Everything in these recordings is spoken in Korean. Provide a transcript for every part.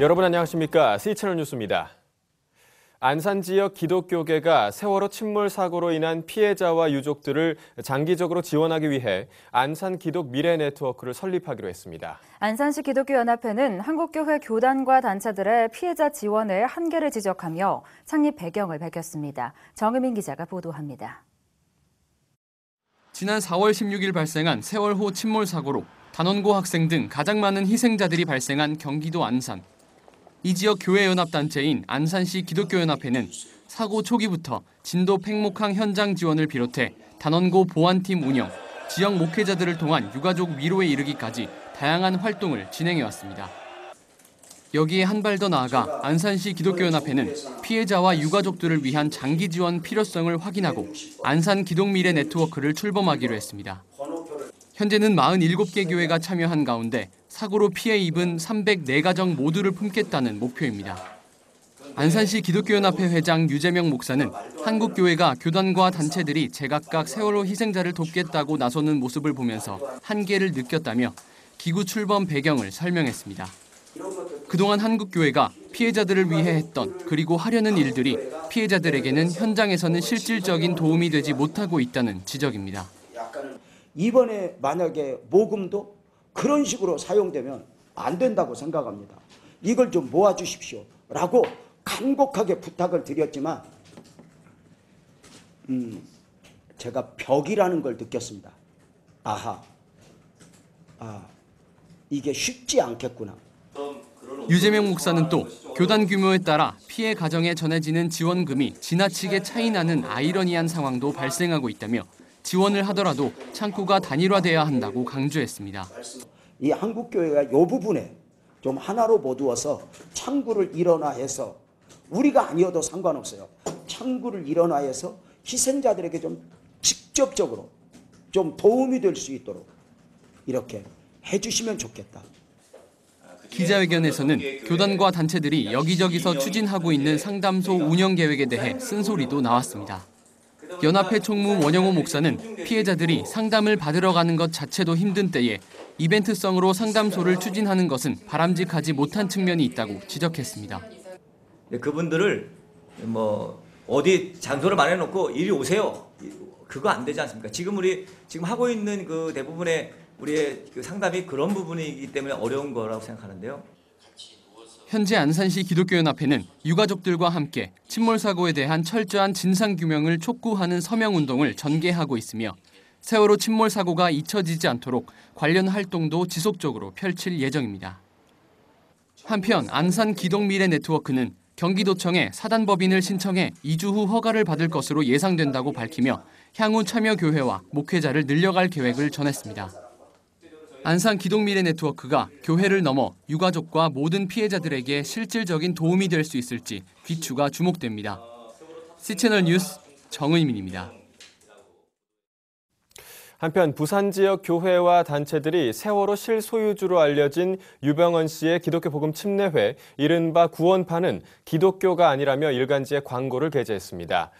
여러분 안녕하십니까? C채널 뉴스입니다. 안산 지역 기독교계가 세월호 침몰 사고로 인한 피해자와 유족들을 장기적으로 지원하기 위해 안산 기독 미래 네트워크를 설립하기로 했습니다. 안산시 기독교연합회는 한국교회 교단과 단체들의 피해자 지원의 한계를 지적하며 창립 배경을 밝혔습니다. 정의민 기자가 보도합니다. 지난 4월 16일 발생한 세월호 침몰 사고로 단원고 학생 등 가장 많은 희생자들이 발생한 경기도 안산. 이 지역 교회 연합단체인 안산시 기독교연합회는 사고 초기부터 진도 팽목항 현장 지원을 비롯해 단원고 보안팀 운영, 지역 목회자들을 통한 유가족 위로에 이르기까지 다양한 활동을 진행해왔습니다. 여기에 한 발 더 나아가 안산시 기독교연합회는 피해자와 유가족들을 위한 장기 지원 필요성을 확인하고 안산 기독미래 네트워크를 출범하기로 했습니다. 현재는 47개 교회가 참여한 가운데 사고로 피해 입은 304가정 모두를 품겠다는 목표입니다. 안산시 기독교연합회 회장 유재명 목사는 한국교회가 교단과 단체들이 제각각 세월호 희생자를 돕겠다고 나서는 모습을 보면서 한계를 느꼈다며 기구 출범 배경을 설명했습니다. 그동안 한국교회가 피해자들을 위해 했던 그리고 하려는 일들이 피해자들에게는 현장에서는 실질적인 도움이 되지 못하고 있다는 지적입니다. 이번에 만약에 모금도 그런 식으로 사용되면 안 된다고 생각합니다. 이걸 좀 모아주십시오 라고 간곡하게 부탁을 드렸지만 제가 벽이라는 걸 느꼈습니다. 이게 쉽지 않겠구나. 유재명 목사는 또 교단 규모에 따라 피해 가정에 전해지는 지원금이 지나치게 차이나는 아이러니한 상황도 발생하고 있다며 지원을 하더라도 창구가 단일화돼야 한다고 강조했습니다. 이 한국교회가 이 부분에 좀 하나로 모두어서 창구를 일원화해서 우리가 아니어도 상관없어요. 창구를 일원화해서 희생자들에게 좀 직접적으로 좀 도움이 될 수 있도록 이렇게 해주시면 좋겠다. 기자회견에서는 교단과 단체들이 여기저기서 추진하고 있는 상담소 운영 계획에 대해 쓴소리도 나왔습니다. 연합회 총무 원영호 목사는 피해자들이 상담을 받으러 가는 것 자체도 힘든 때에 이벤트성으로 상담소를 추진하는 것은 바람직하지 못한 측면이 있다고 지적했습니다. 그분들을 어디 장소를 마련해놓고 이리 오세요. 그거 안 되지 않습니까? 지금 하고 있는 그 대부분의 우리의 그 상담이 그런 부분이기 때문에 어려운 거라고 생각하는데요. 현재 안산시 기독교연합회는 유가족들과 함께 침몰 사고에 대한 철저한 진상규명을 촉구하는 서명운동을 전개하고 있으며 세월호 침몰 사고가 잊혀지지 않도록 관련 활동도 지속적으로 펼칠 예정입니다. 한편 안산 기독미래 네트워크는 경기도청에 사단법인을 신청해 2주 후 허가를 받을 것으로 예상된다고 밝히며 향후 참여 교회와 목회자를 늘려갈 계획을 전했습니다. 안산 기독미래 네트워크가 교회를 넘어 유가족과 모든 피해자들에게 실질적인 도움이 될 수 있을지 귀추가 주목됩니다. C채널 뉴스 정의민입니다. 한편 부산 지역 교회와 단체들이 세월호 실소유주로 알려진 유병언 씨의 기독교 복음 침례회 이른바 구원파는 기독교가 아니라며 일간지에 광고를 게재했습니다.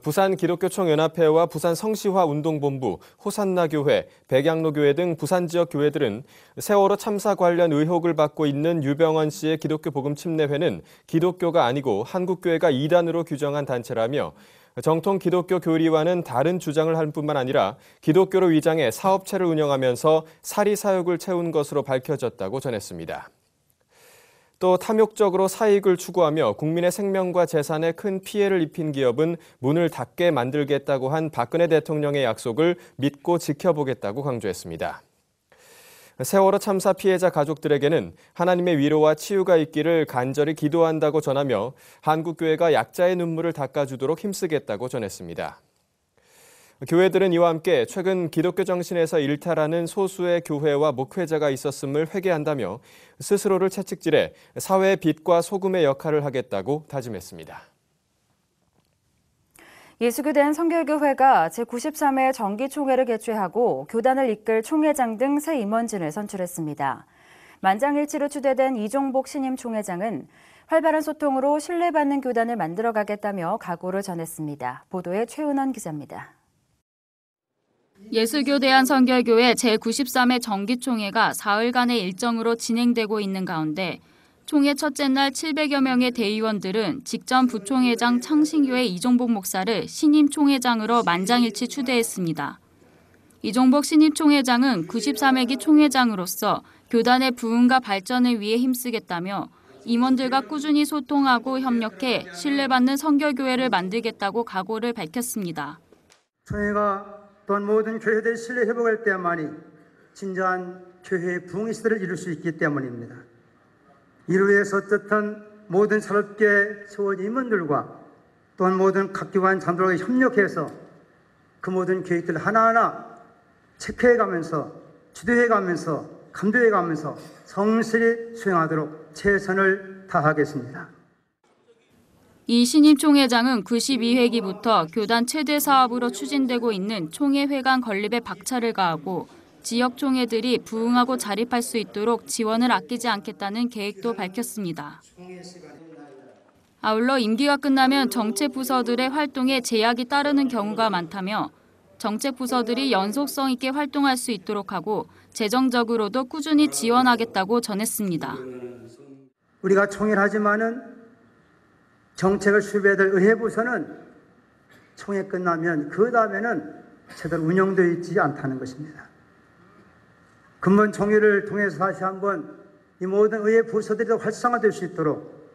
부산 기독교총연합회와 부산 성시화 운동본부, 호산나교회, 백양로교회 등 부산 지역 교회들은 세월호 참사 관련 의혹을 받고 있는 유병언 씨의 기독교 복음 침례회는 기독교가 아니고 한국교회가 이단으로 규정한 단체라며 정통 기독교 교리와는 다른 주장을 할 뿐만 아니라 기독교로 위장해 사업체를 운영하면서 사리사욕을 채운 것으로 밝혀졌다고 전했습니다. 또 탐욕적으로 사익을 추구하며 국민의 생명과 재산에 큰 피해를 입힌 기업은 문을 닫게 만들겠다고 한 박근혜 대통령의 약속을 믿고 지켜보겠다고 강조했습니다. 세월호 참사 피해자 가족들에게는 하나님의 위로와 치유가 있기를 간절히 기도한다고 전하며 한국교회가 약자의 눈물을 닦아주도록 힘쓰겠다고 전했습니다. 교회들은 이와 함께 최근 기독교 정신에서 일탈하는 소수의 교회와 목회자가 있었음을 회개한다며 스스로를 채찍질해 사회의 빛과 소금의 역할을 하겠다고 다짐했습니다. 예수교대한 성결교회가 제93회 정기총회를 개최하고 교단을 이끌 총회장 등 새 임원진을 선출했습니다. 만장일치로 추대된 이종복 신임 총회장은 활발한 소통으로 신뢰받는 교단을 만들어가겠다며 각오를 전했습니다. 보도에 최은원 기자입니다. 예수교대한 성결교회 제93회 정기총회가 사흘간의 일정으로 진행되고 있는 가운데 총회 첫째 날 700여 명의 대의원들은 직전 부총회장 창신교회 이종복 목사를 신임 총회장으로 만장일치 추대했습니다. 이종복 신임 총회장은 93회기 총회장으로서 교단의 부흥과 발전을 위해 힘쓰겠다며 임원들과 꾸준히 소통하고 협력해 신뢰받는 선교교회를 만들겠다고 각오를 밝혔습니다. 총회가 또한 모든 교회들의 신뢰 회복할 때만이 진정한 교회의 부흥의 시대를 이룰 수 있기 때문입니다. 이를 위해서 어떻든 모든 새롭게 세워진 임원들과 또한 모든 각 기관 장로들과 협력해서 그 모든 계획들을 하나하나 체크해가면서 주도해가면서 감도해가면서 성실히 수행하도록 최선을 다하겠습니다. 이 신임 총회장은 92회기부터 교단 최대 사업으로 추진되고 있는 총회 회관 건립에 박차를 가하고 지역 총회들이 부흥하고 자립할 수 있도록 지원을 아끼지 않겠다는 계획도 밝혔습니다. 아울러 임기가 끝나면 정책 부서들의 활동에 제약이 따르는 경우가 많다며 정책 부서들이 연속성 있게 활동할 수 있도록 하고 재정적으로도 꾸준히 지원하겠다고 전했습니다. 우리가 총회하지만은 정책을 수립해야 될 의회부서는 총회 끝나면 그 다음에는 제대로 운영되어 있지 않다는 것입니다. 근본 총회를 통해서 다시 한번 이 모든 의회 부서들이 더 활성화될 수 있도록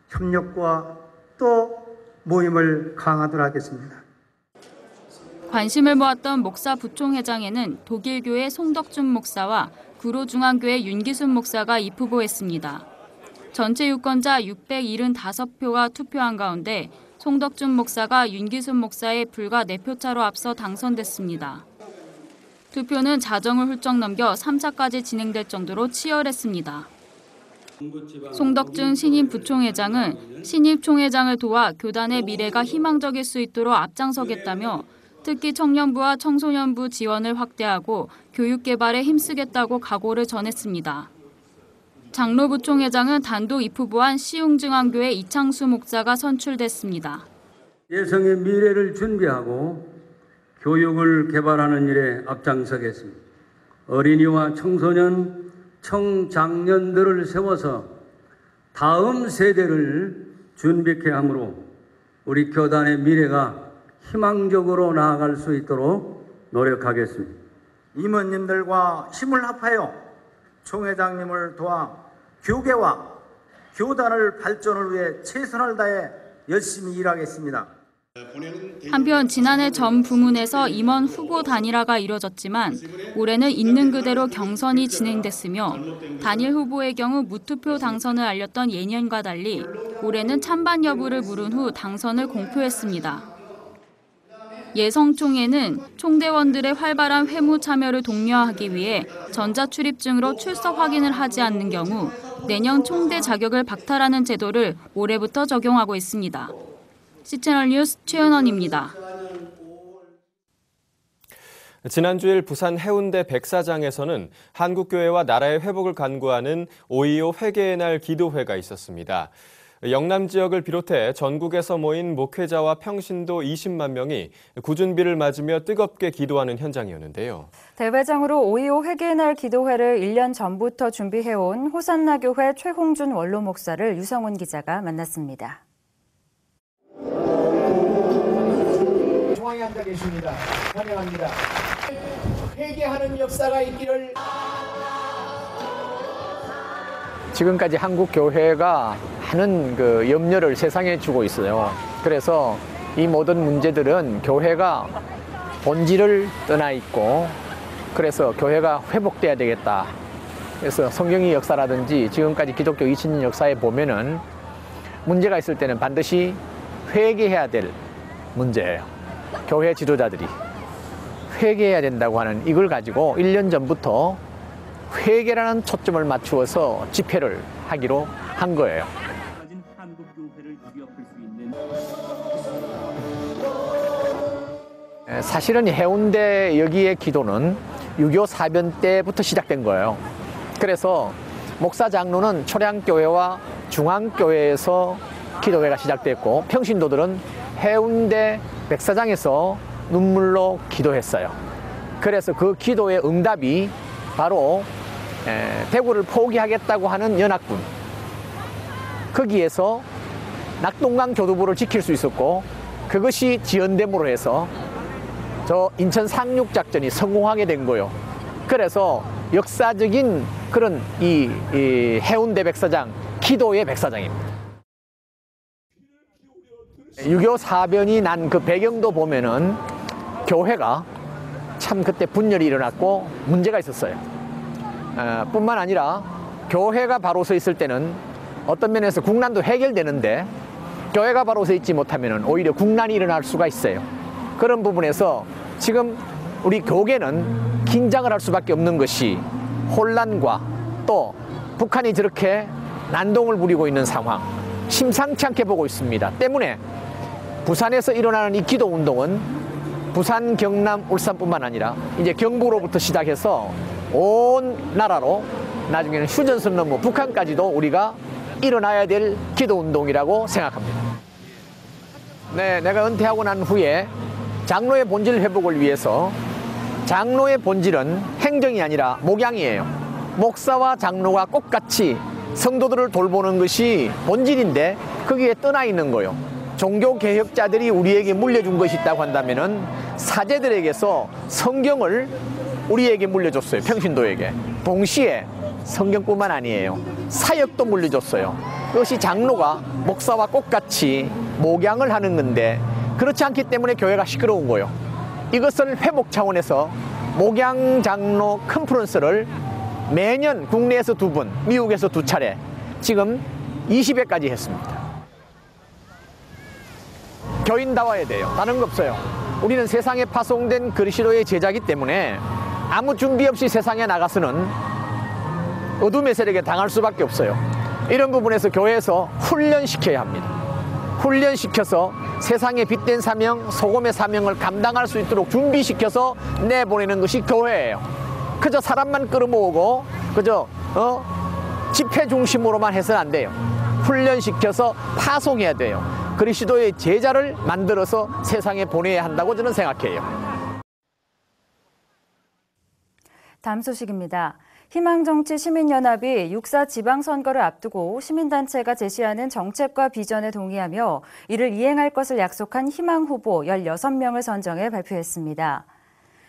협력과 또 모임을 강화하도록 하겠습니다. 관심을 모았던 목사 부총회장에는 독일교회 송덕준 목사와 구로중앙교회 윤기순 목사가 입후보했습니다. 전체 유권자 675표가 투표한 가운데 송덕준 목사가 윤기순 목사의 불과 4표 차로 앞서 당선됐습니다. 투표는 자정을 훌쩍 넘겨 3차까지 진행될 정도로 치열했습니다. 송덕준 신임 부총회장은 신임 총회장을 도와 교단의 미래가 희망적일 수 있도록 앞장서겠다며 특히 청년부와 청소년부 지원을 확대하고 교육 개발에 힘쓰겠다고 각오를 전했습니다. 장로 부총회장은 단독 입후보한 시흥중앙교회 이창수 목사가 선출됐습니다. 예성의 미래를 준비하고 교육을 개발하는 일에 앞장서겠습니다. 어린이와 청소년, 청장년들을 세워서 다음 세대를 준비케 함으로 우리 교단의 미래가 희망적으로 나아갈 수 있도록 노력하겠습니다. 임원님들과 힘을 합하여 총회장님을 도와 교계와 교단을 발전을 위해 최선을 다해 열심히 일하겠습니다. 한편 지난해 전 부문에서 임원 후보 단일화가 이뤄졌지만 올해는 있는 그대로 경선이 진행됐으며 단일 후보의 경우 무투표 당선을 알렸던 예년과 달리 올해는 찬반 여부를 물은 후 당선을 공표했습니다. 예성총회는 총대원들의 활발한 회무 참여를 독려하기 위해 전자출입증으로 출석 확인을 하지 않는 경우 내년 총대 자격을 박탈하는 제도를 올해부터 적용하고 있습니다. C채널 뉴스 최은원입니다. 지난 주일 부산 해운대 백사장에서는 한국교회와 나라의 회복을 간구하는 5.25 회개의 날 기도회가 있었습니다. 영남 지역을 비롯해 전국에서 모인 목회자와 평신도 20만 명이 구준비를 맞으며 뜨겁게 기도하는 현장이었는데요. 대회장으로 5.25 회개의 날 기도회를 1년 전부터 준비해온 호산나교회 최홍준 원로 목사를 유성훈 기자가 만났습니다. 중앙에 앉아 계십니다. 환영합니다. 회개하는 역사가 있기를. 지금까지 한국 교회가 많은 염려를 세상에 주고 있어요. 그래서 이 모든 문제들은 교회가 본질을 떠나 있고, 그래서 교회가 회복돼야 되겠다. 그래서 성경의 역사라든지 지금까지 기독교 2000년 역사에 보면은 문제가 있을 때는 반드시 회개해야 될 문제예요. 교회 지도자들이 회개해야 된다고 하는 이걸 가지고 1년 전부터 회개라는 초점을 맞추어서 집회를 하기로 한 거예요. 사실은 해운대 여기의 기도는 6.25 사변 때부터 시작된 거예요. 그래서 목사 장로는 초량교회와 중앙교회에서 기도회가 시작됐고, 평신도들은 해운대 백사장에서 눈물로 기도했어요. 그래서 그 기도의 응답이 바로 대구를 포기하겠다고 하는 연합군, 거기에서 낙동강 교두보를 지킬 수 있었고 그것이 지연됨으로 해서 저 인천 상륙작전이 성공하게 된 거예요. 그래서 역사적인 그런 이 해운대 백사장, 기도의 백사장입니다. 6.25 사변이 난 그 배경도 보면은 교회가 참 그때 분열이 일어났고 문제가 있었어요. 뿐만 아니라 교회가 바로 서 있을 때는 어떤 면에서 국난도 해결되는데 교회가 바로 서 있지 못하면 오히려 국난이 일어날 수가 있어요. 그런 부분에서 지금 우리 교계는 긴장을 할 수밖에 없는 것이 혼란과 또 북한이 저렇게 난동을 부리고 있는 상황, 심상치 않게 보고 있습니다. 때문에 부산에서 일어나는 이 기도운동은 부산, 경남, 울산뿐만 아니라 이제 경북으로부터 시작해서 온 나라로 나중에는 휴전선 넘어 북한까지도 우리가 일어나야 될 기도운동이라고 생각합니다. 네, 내가 은퇴하고 난 후에 장로의 본질 회복을 위해서 장로의 본질은 행정이 아니라 목양이에요. 목사와 장로가 똑같이 성도들을 돌보는 것이 본질인데 거기에 떠나 있는 거예요. 종교개혁자들이 우리에게 물려준 것이 있다고 한다면은 사제들에게서 성경을 우리에게 물려줬어요. 평신도에게. 동시에 성경뿐만 아니에요. 사역도 물려줬어요. 그것이 장로가 목사와 똑같이 목양을 하는 건데 그렇지 않기 때문에 교회가 시끄러운 거예요. 이것을 회복 차원에서 목양 장로 컨퍼런스를 매년 국내에서 2번, 미국에서 2차례, 지금 20회까지 했습니다. 교인다워야 돼요. 다른 거 없어요. 우리는 세상에 파송된 그리스도의 제자이기 때문에 아무 준비 없이 세상에 나가서는 어둠의 세력에 당할 수밖에 없어요. 이런 부분에서 교회에서 훈련시켜야 합니다. 훈련시켜서 세상에 빛된 사명, 소금의 사명을 감당할 수 있도록 준비시켜서 내보내는 것이 교회예요. 그저 사람만 끌어모으고 그저 집회 중심으로만 해서는 안 돼요. 훈련시켜서 파송해야 돼요. 그리스도의 제자를 만들어서 세상에 보내야 한다고 저는 생각해요. 다음 소식입니다. 희망정치 시민연합이 6.4 지방선거를 앞두고 시민단체가 제시하는 정책과 비전에 동의하며 이를 이행할 것을 약속한 희망후보 16명을 선정해 발표했습니다.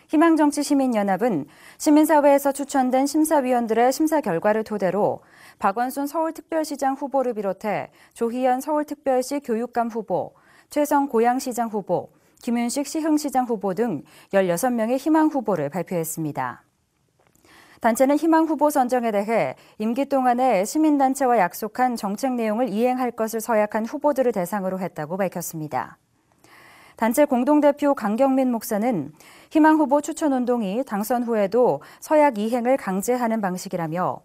희망정치시민연합은 시민사회에서 추천된 심사위원들의 심사 결과를 토대로 박원순 서울특별시장 후보를 비롯해 조희연 서울특별시 교육감 후보, 최성 고양시장 후보, 김윤식 시흥시장 후보 등 16명의 희망 후보를 발표했습니다. 단체는 희망 후보 선정에 대해 임기 동안에 시민단체와 약속한 정책 내용을 이행할 것을 서약한 후보들을 대상으로 했다고 밝혔습니다. 단체 공동대표 강경민 목사는 희망 후보 추천운동이 당선 후에도 서약 이행을 강제하는 방식이라며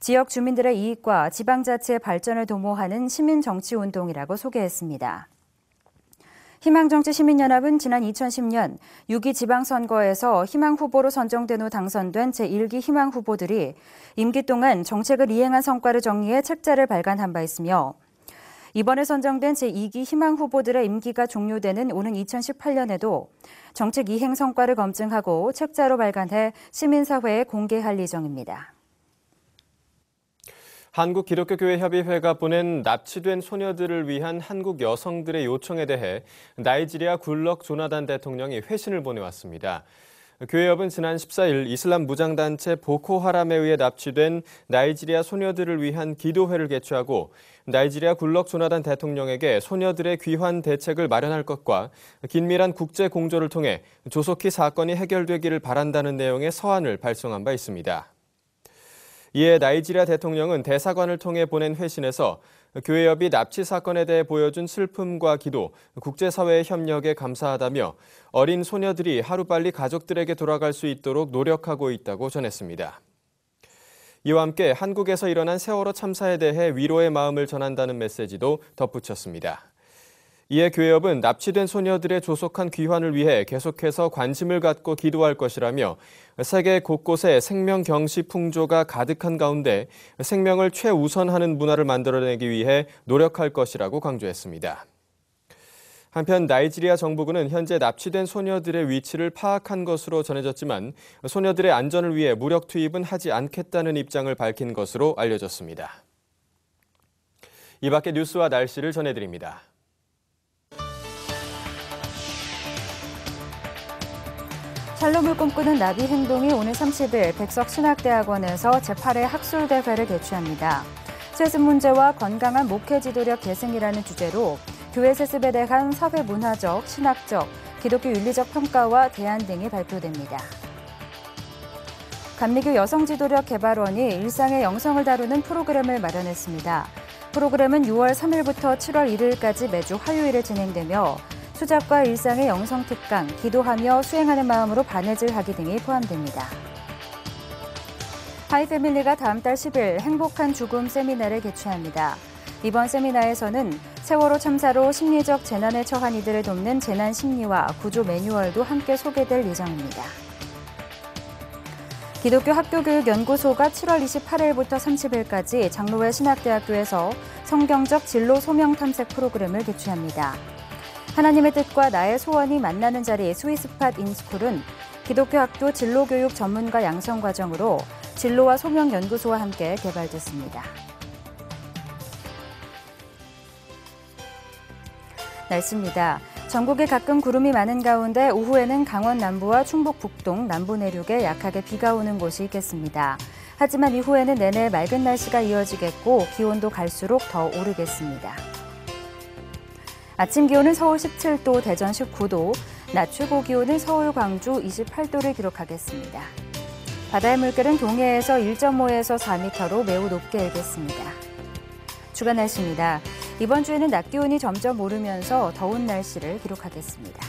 지역 주민들의 이익과 지방자치의 발전을 도모하는 시민정치운동이라고 소개했습니다. 희망정치시민연합은 지난 2010년 6.2 지방선거에서 희망 후보로 선정된 후 당선된 제1기 희망 후보들이 임기 동안 정책을 이행한 성과를 정리해 책자를 발간한 바 있으며 이번에 선정된 제2기 희망 후보들의 임기가 종료되는 오는 2018년에도 정책 이행 성과를 검증하고 책자로 발간해 시민사회에 공개할 예정입니다. 한국기독교교회협의회가 보낸 납치된 소녀들을 위한 한국 여성들의 요청에 대해 나이지리아 굴럭 조나단 대통령이 회신을 보내왔습니다. 교회협은 지난 14일 이슬람 무장단체 보코하람에 의해 납치된 나이지리아 소녀들을 위한 기도회를 개최하고 나이지리아 굴럭 조나단 대통령에게 소녀들의 귀환 대책을 마련할 것과 긴밀한 국제 공조를 통해 조속히 사건이 해결되기를 바란다는 내용의 서한을 발송한 바 있습니다. 이에 나이지리아 대통령은 대사관을 통해 보낸 회신에서 교회협이 납치 사건에 대해 보여준 슬픔과 기도, 국제사회의 협력에 감사하다며 어린 소녀들이 하루빨리 가족들에게 돌아갈 수 있도록 노력하고 있다고 전했습니다. 이와 함께 한국에서 일어난 세월호 참사에 대해 위로의 마음을 전한다는 메시지도 덧붙였습니다. 이에 교회협은 납치된 소녀들의 조속한 귀환을 위해 계속해서 관심을 갖고 기도할 것이라며 세계 곳곳에 생명 경시 풍조가 가득한 가운데 생명을 최우선하는 문화를 만들어내기 위해 노력할 것이라고 강조했습니다. 한편 나이지리아 정부군은 현재 납치된 소녀들의 위치를 파악한 것으로 전해졌지만 소녀들의 안전을 위해 무력 투입은 하지 않겠다는 입장을 밝힌 것으로 알려졌습니다. 이 밖의 뉴스와 날씨를 전해드립니다. 샬롬을 꿈꾸는 나비 행동이 오늘 30일 백석신학대학원에서 제8회 학술대회를 개최합니다. 세습 문제와 건강한 목회 지도력 계승이라는 주제로 교회 세습에 대한 사회 문화적, 신학적, 기독교 윤리적 평가와 대안 등이 발표됩니다. 감리교 여성지도력 개발원이 일상의 영성을 다루는 프로그램을 마련했습니다. 프로그램은 6월 3일부터 7월 1일까지 매주 화요일에 진행되며 수잡과 일상의 영성 특강, 기도하며 수행하는 마음으로 바느질하기 등이 포함됩니다. 하이패밀리가 다음 달 10일 행복한 죽음 세미나를 개최합니다. 이번 세미나에서는 세월호 참사로 심리적 재난에 처한 이들을 돕는 재난 심리와 구조 매뉴얼도 함께 소개될 예정입니다. 기독교 학교교육연구소가 7월 28일부터 30일까지 장로회 신학대학교에서 성경적 진로 소명 탐색 프로그램을 개최합니다. 하나님의 뜻과 나의 소원이 만나는 자리 스위스팟 인스쿨은 기독교 학교 진로교육 전문가 양성 과정으로 진로와 소명 연구소와 함께 개발됐습니다. 날씨입니다. 전국에 가끔 구름이 많은 가운데 오후에는 강원 남부와 충북 북동, 남부 내륙에 약하게 비가 오는 곳이 있겠습니다. 하지만 이후에는 내내 맑은 날씨가 이어지겠고 기온도 갈수록 더 오르겠습니다. 아침 기온은 서울 17도, 대전 19도, 낮 최고 기온은 서울, 광주 28도를 기록하겠습니다. 바다의 물결은 동해에서 1.5에서 4m로 매우 높게 일겠습니다. 주간 날씨입니다. 이번 주에는 낮 기온이 점점 오르면서 더운 날씨를 기록하겠습니다.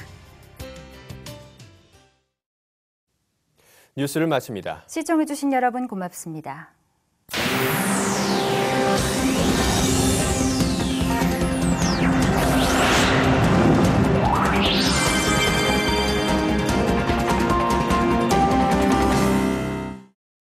뉴스를 마칩니다. 시청해주신 여러분 고맙습니다.